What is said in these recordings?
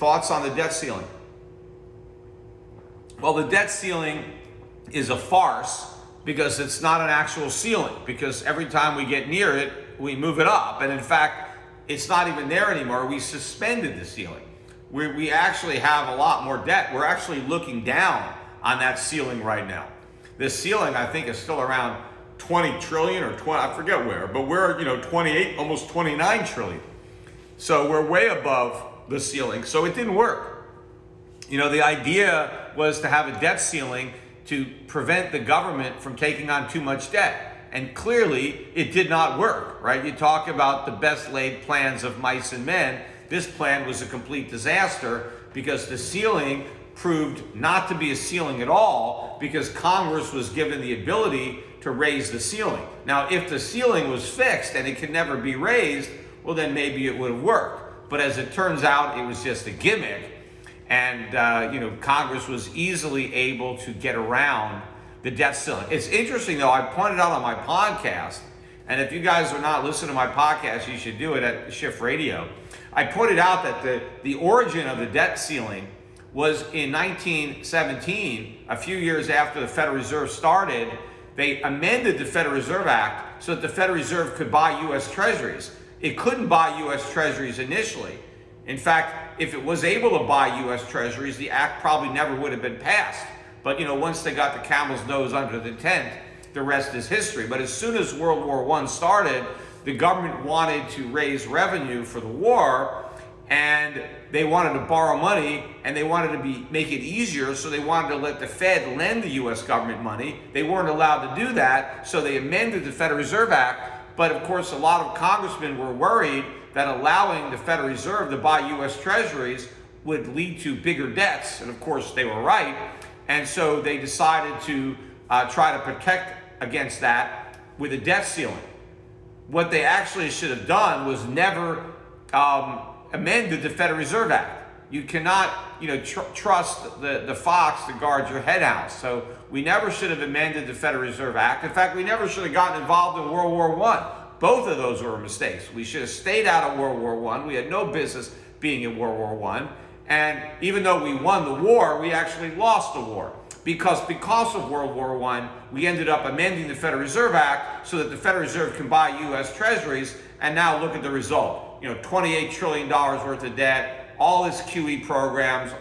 thoughts on the debt ceiling? Well, the debt ceiling is a farce because it's not an actual ceiling, because every time we get near it, we move it up. And in fact, it's not even there anymore. We suspended the ceiling. We actually have a lot more debt. We're actually looking down on that ceiling right now. This ceiling, I think, is still around 20 trillion or 20, I forget where, but we're, 28, almost 29 trillion. So we're way above the ceiling. So it didn't work. The idea was to have a debt ceiling to prevent the government from taking on too much debt. And clearly it did not work, right? You talk about the best laid plans of mice and men. This plan was a complete disaster because the ceiling proved not to be a ceiling at all because Congress was given the ability to raise the ceiling. Now, if the ceiling was fixed and it could never be raised, well, then maybe it would have worked. But as it turns out, it was just a gimmick. And, Congress was easily able to get around the debt ceiling. It's interesting, though, I pointed out on my podcast, and if you guys are not listening to my podcast, you should do it at Schiff Radio. I pointed out that the origin of the debt ceiling was in 1917, a few years after the Federal Reserve started. They amended the Federal Reserve Act so that the Federal Reserve could buy U.S. Treasuries. It couldn't buy U.S. Treasuries initially. In fact, if it was able to buy U.S. Treasuries, the act probably never would have been passed. But, once they got the camel's nose under the tent, the rest is history. But as soon as World War I started, the government wanted to raise revenue for the war, and they wanted to borrow money, and they wanted to make it easier, so they wanted to let the Fed lend the U.S. government money. They weren't allowed to do that, so they amended the Federal Reserve Act. But of course, a lot of congressmen were worried that allowing the Federal Reserve to buy U.S. Treasuries would lead to bigger debts, and of course they were right. And so they decided to try to protect against that with a debt ceiling. What they actually should have done was never amended the Federal Reserve Act. You cannot, trust the fox to guard your hen house. So we never should have amended the Federal Reserve Act. In fact, we never should have gotten involved in World War I. Both of those were mistakes. We should have stayed out of World War I. We had no business being in World War I. And even though we won the war, we actually lost the war. Because of World War I, we ended up amending the Federal Reserve Act so that the Federal Reserve can buy U.S. Treasuries. And now look at the result. $28 trillion worth of debt, all this QE programs,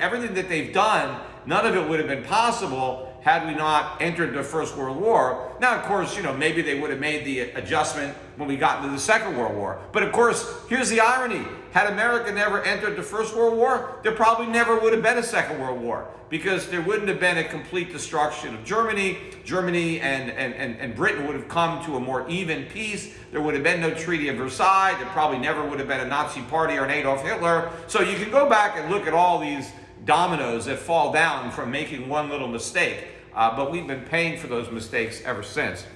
everything that they've done, none of it would have been possible had we not entered the First World War. Now, of course, maybe they would have made the adjustment when we got into the Second World War. But of course, here's the irony. Had America never entered the First World War, there probably never would have been a Second World War, because there wouldn't have been a complete destruction of Germany. Germany and Britain would have come to a more even peace. There would have been no Treaty of Versailles. There probably never would have been a Nazi party or an Adolf Hitler. So you can go back and look at all these dominoes that fall down from making one little mistake. But we've been paying for those mistakes ever since.